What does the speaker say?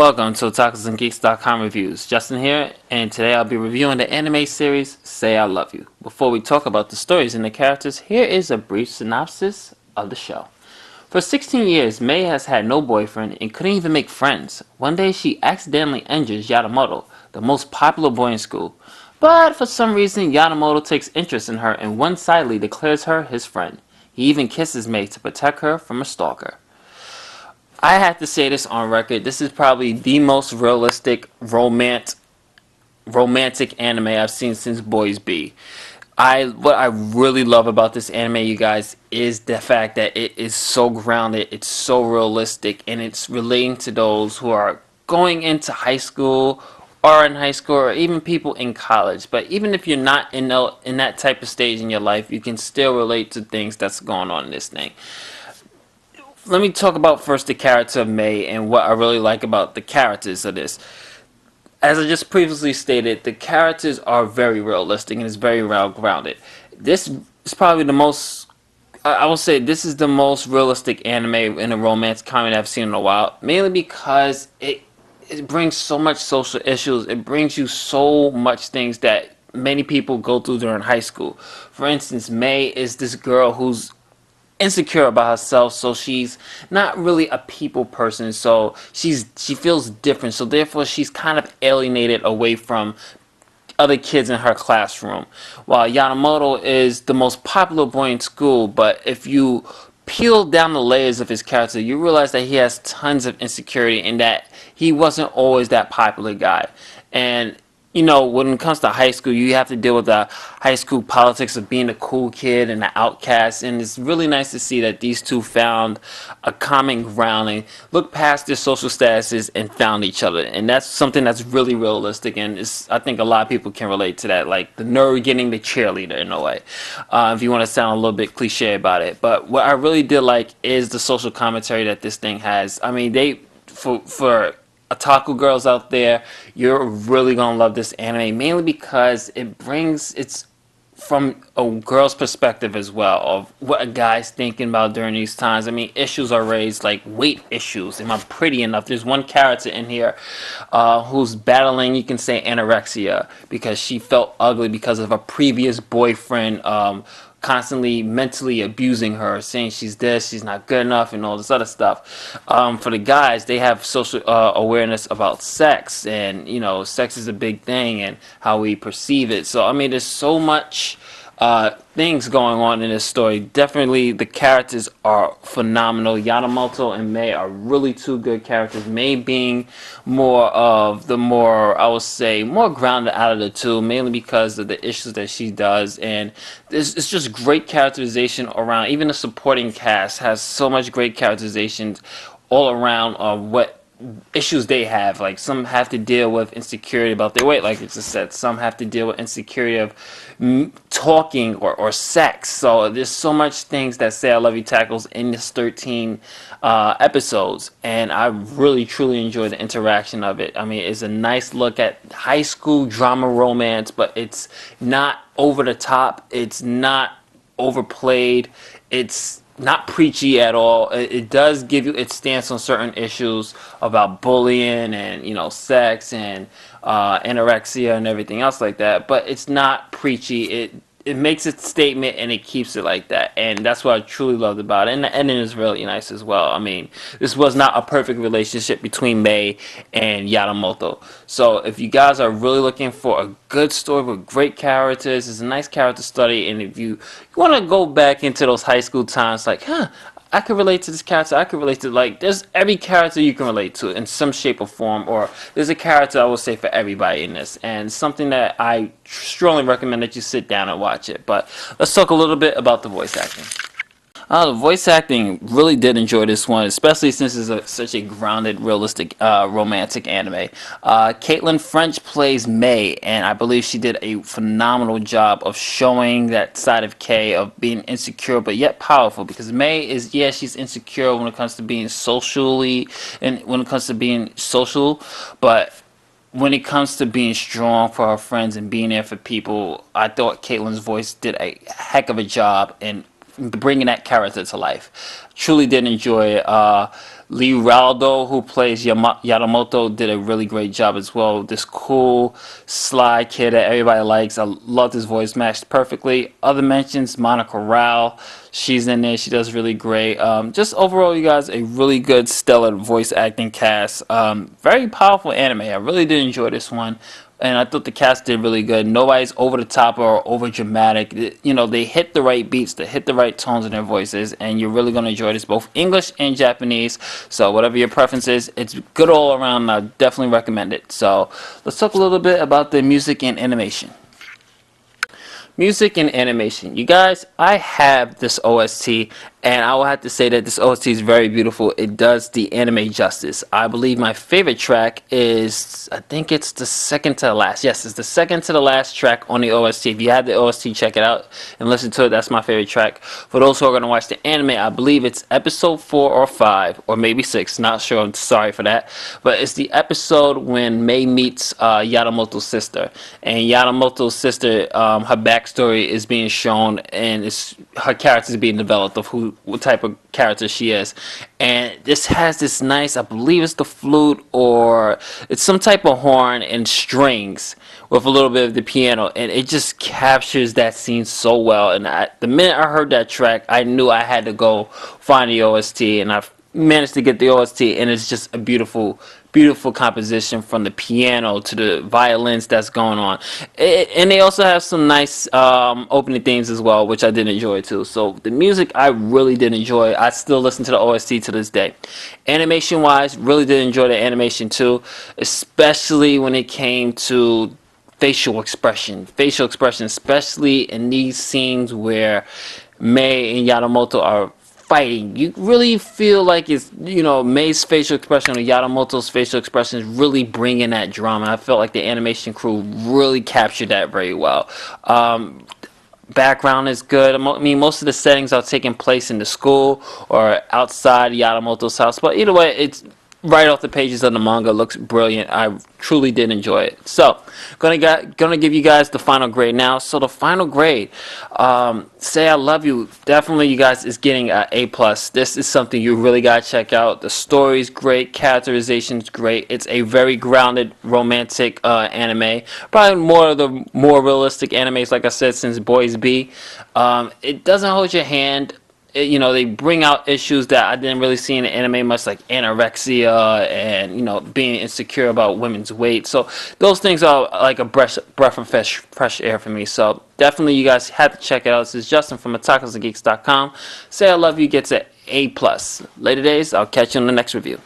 Welcome to OtakusandGeeks.com reviews. Justin here, and today I'll be reviewing the anime series Say I Love You. Before we talk about the stories and the characters, here is a brief synopsis of the show. For 16 years, Mei has had no boyfriend and couldn't even make friends. One day she accidentally injures Yadamoto, the most popular boy in school. But for some reason, Yadamoto takes interest in her and one-sidedly declares her his friend. He even kisses Mei to protect her from a stalker. I have to say this on record. This is probably the most realistic romantic anime I've seen since Boys B. What I really love about this anime, you guys, is the fact that it is so grounded, it's so realistic, and it's relating to those who are going into high school or in high school or even people in college. But even if you're not in that type of stage in your life, you can still relate to things that's going on in this thing. Let me talk about first the character of Mei and what I really like about the characters of this. As I just previously stated, the characters are very realistic and it's very well grounded. This is probably the most, I will say this is the most realistic anime in a romance comedy I've seen in a while, mainly because it brings so much social issues. It brings you so much things that many people go through during high school. For instance, Mei is this girl who's insecure about herself, so she's not really a people person, so she feels different, so therefore she's kind of alienated away from other kids in her classroom. While Yamamoto is the most popular boy in school, but if you peel down the layers of his character, you realize that he has tons of insecurity and that he wasn't always that popular guy. And you know, when it comes to high school, you have to deal with the high school politics of being a cool kid and the outcast. And it's really nice to see that these two found a common ground and looked past their social statuses and found each other. And that's something that's really realistic. And I think a lot of people can relate to that, like the nerd getting the cheerleader in a way, if you want to sound a little bit cliche about it. But what I really did like is the social commentary that this thing has. I mean, for otaku girls out there, you're really gonna love this anime, mainly because it's from a girl's perspective as well, of what a guy's thinking about during these times. I mean, issues are raised, like weight issues. Am I pretty enough? There's one character in here who's battling, you can say, anorexia because she felt ugly because of a previous boyfriend constantly mentally abusing her, saying she's this, she's not good enough, and all this other stuff. For the guys, they have social awareness about sex, and you know, sex is a big thing and how we perceive it. So I mean, there's so much things going on in this story. Definitely, the characters are phenomenal. Yamamoto and Mei are really two good characters. Mei being I would say, more grounded out of the two, mainly because of the issues that she does, and it's just great characterization around. Even the supporting cast has so much great characterization all around of what issues they have. Like, some have to deal with insecurity about their weight, like I just said. Some have to deal with insecurity of talking or sex. So there's so much things that Say I Love You tackles in this 13 episodes, and I really truly enjoy the interaction of it. I mean, it's a nice look at high school drama romance, but it's not over the top, it's not overplayed, it's not preachy at all. It does give you its stance on certain issues about bullying and, you know, sex and anorexia and everything else like that. But it's not preachy. It makes its statement and it keeps it like that, and that's what I truly loved about it. And the ending is really nice as well. I mean, this was not a perfect relationship between Mei and Yamamoto. So if you guys are really looking for a good story with great characters, it's a nice character study, and if you want to go back into those high school times, like, I could relate to this character, I could relate to, like, there's every character you can relate to in some shape or form, or there's a character, I will say, for everybody in this, and something that I strongly recommend that you sit down and watch it. But let's talk a little bit about the voice acting. The voice acting, really did enjoy this one, especially since it's such a grounded, realistic, romantic anime. Caitlin French plays Mei, and I believe she did a phenomenal job of showing that side of Kei of being insecure but yet powerful. Because Mei is, yeah, she's insecure when it comes to being socially, and when it comes to being social, but when it comes to being strong for her friends and being there for people, I thought Caitlin's voice did a heck of a job in bringing that character to life. Truly did enjoy it. Lee Raldo, who plays Yamamoto, did a really great job as well. This cool, sly kid that everybody likes. I loved his voice, matched perfectly. Other mentions, Monica Rao, she's in there. She does really great. Just overall, you guys, a really good, stellar voice acting cast. Very powerful anime. I really did enjoy this one. And I thought the cast did really good. Nobody's over the top or over dramatic. You know, they hit the right beats, they hit the right tones in their voices, and you're really going to enjoy this, both English and Japanese. So whatever your preference is, it's good all around. I definitely recommend it. So let's talk a little bit about the music and animation. Music and animation. You guys, I have this OST, and I will have to say that this OST is very beautiful. It does the anime justice. I believe my favorite track is, I think it's the second to the last. Yes, it's the second to the last track on the OST. If you have the OST, check it out and listen to it. That's my favorite track. For those who are going to watch the anime, I believe it's episode 4 or 5, or maybe 6. Not sure. I'm sorry for that. But it's the episode when Mei meets Yamamoto's sister. And Yamamoto's sister, her backstory is being shown, and her character is being developed of what type of character she is. And this has this nice, I believe it's the flute, or it's some type of horn and strings with a little bit of the piano, and it just captures that scene so well. And the minute I heard that track, I knew I had to go find the OST, and I managed to get the OST, and it's just a beautiful composition, from the piano to the violins that's going on. And they also have some nice opening themes as well, which I did enjoy too. So the music I really did enjoy. I still listen to the OST to this day. Animation wise, really did enjoy the animation too, especially when it came to facial expression, especially in these scenes where Mei and Yamamoto are fighting. You really feel like it's, you know, Mei's facial expression or Yamamoto's facial expression is really bringing that drama. I felt like the animation crew really captured that very well. Background is good. I mean, most of the settings are taking place in the school or outside Yamamoto's house, but either way, it's right off the pages of the manga. Looks brilliant. I truly did enjoy it. So gonna give you guys the final grade now. So the final grade, Say I Love You, definitely you guys is getting an A+. This is something you really gotta check out. The story's great, characterization's great. It's a very grounded romantic anime, probably more of the more realistic animes, like I said, since Boys B. It doesn't hold your hand. You know, they bring out issues that I didn't really see in the anime much, like anorexia and, you know, being insecure about women's weight. So those things are like a breath of fresh air for me. So definitely you guys have to check it out. This is Justin from otakusandgeeks.com. Say I Love You gets an A+. Later days, I'll catch you in the next review.